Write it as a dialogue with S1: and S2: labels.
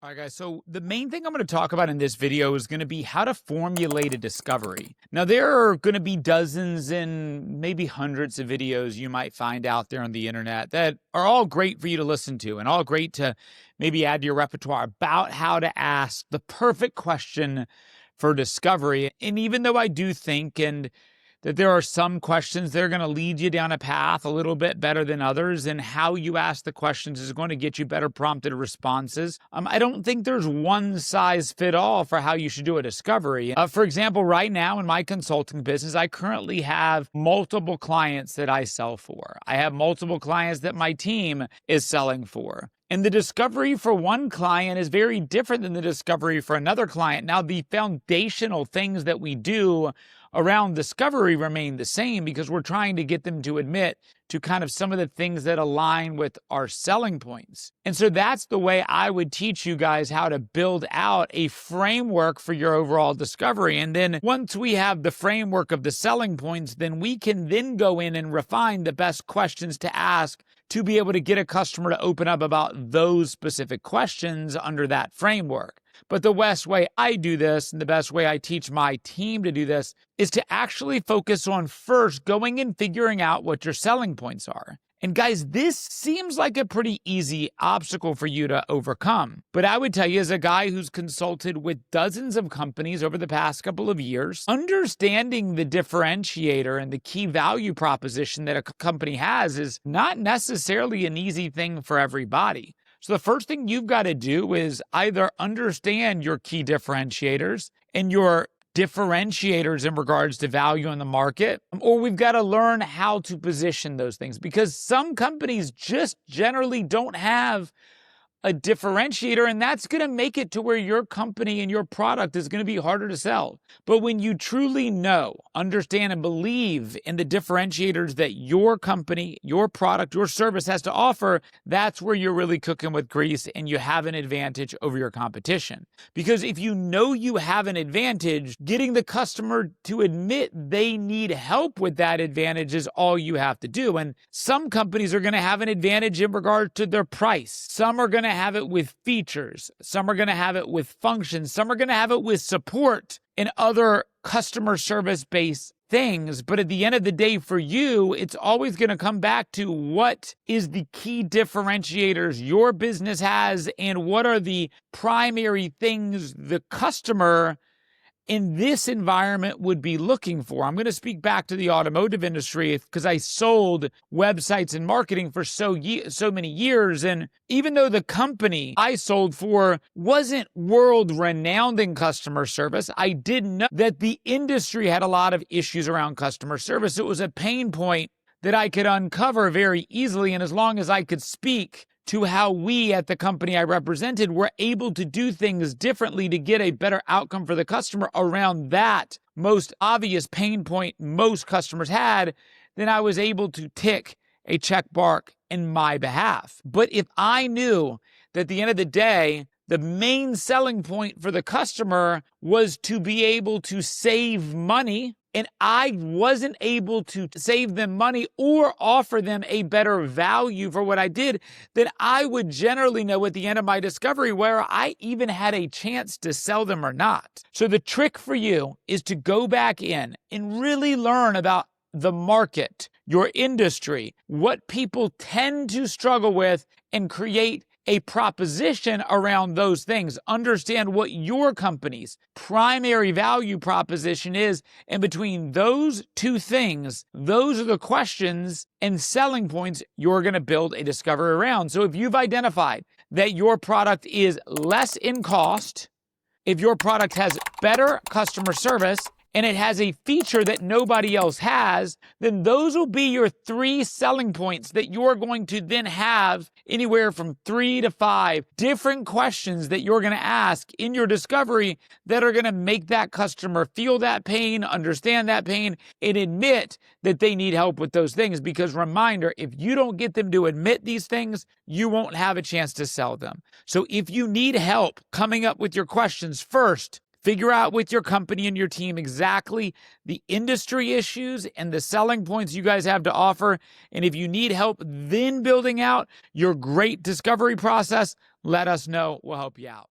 S1: All right, guys. So the main thing I'm going to talk about in this video is going to be how to formulate a discovery. Now, there are going to be dozens and maybe hundreds of videos you might find out there on the internet that are all great for you to listen to and all great to maybe add to your repertoire about how to ask the perfect question for discovery. And even though I do think that there are some questions that are going to lead you down a path a little bit better than others, and how you ask the questions is going to get you better prompted responses. I don't think there's one size fit all for how you should do a discovery. For example, right now in my consulting business, I currently have multiple clients that I sell for. I have multiple clients that my team is selling for. And the discovery for one client is very different than the discovery for another client. Now, the foundational things that we do around discovery remain the same because we're trying to get them to admit to kind of some of the things that align with our selling points. And so that's the way I would teach you guys how to build out a framework for your overall discovery. And then once we have the framework of the selling points, then we can then go in and refine the best questions to ask to be able to get a customer to open up about those specific questions under that framework. But the best way I do this and the best way I teach my team to do this is to actually focus on first going and figuring out what your selling points are. And guys, this seems like a pretty easy obstacle for you to overcome. But I would tell you, as a guy who's consulted with dozens of companies over the past couple of years, understanding the differentiator and the key value proposition that a company has is not necessarily an easy thing for everybody. So the first thing you've got to do is either understand your key differentiators and your differentiators in regards to value in the market, or we've got to learn how to position those things, because some companies just generally don't have a differentiator, and that's going to make it to where your company and your product is going to be harder to sell. But when you truly know, understand, and believe in the differentiators that your company, your product, your service has to offer, that's where you're really cooking with grease and you have an advantage over your competition. Because if you know you have an advantage, getting the customer to admit they need help with that advantage is all you have to do. And some companies are going to have an advantage in regard to their price. Some are going to have it with features. Some are going to have it with functions. Some are going to have it with support and other customer service-based things. But at the end of the day, for you, it's always going to come back to what is the key differentiators your business has and what are the primary things the customer in this environment would be looking for. I'm going to speak back to the automotive industry because I sold websites and marketing for so many years. And even though the company I sold for wasn't world-renowned in customer service, I did know that the industry had a lot of issues around customer service. It was a pain point that I could uncover very easily. And as long as I could speak to how we at the company I represented were able to do things differently to get a better outcome for the customer around that most obvious pain point most customers had, then I was able to tick a check mark in my behalf. But if I knew that at the end of the day, the main selling point for the customer was to be able to save money, and I wasn't able to save them money or offer them a better value for what I did, then I would generally know at the end of my discovery where I even had a chance to sell them or not. So the trick for you is to go back in and really learn about the market, your industry, what people tend to struggle with, and create a proposition around those things. Understand what your company's primary value proposition is. And between those two things, those are the questions and selling points you're going to build a discovery around. So if you've identified that your product is less in cost, if your product has better customer service, and it has a feature that nobody else has, then those will be your 3 selling points that you're going to then have anywhere from 3 to 5 different questions that you're going to ask in your discovery that are going to make that customer feel that pain, understand that pain, and admit that they need help with those things. Because reminder, if you don't get them to admit these things, you won't have a chance to sell them. So if you need help coming up with your questions, first, Figure out with your company and your team exactly the industry issues and the selling points you guys have to offer. And if you need help then building out your great discovery process, let us know. We'll help you out.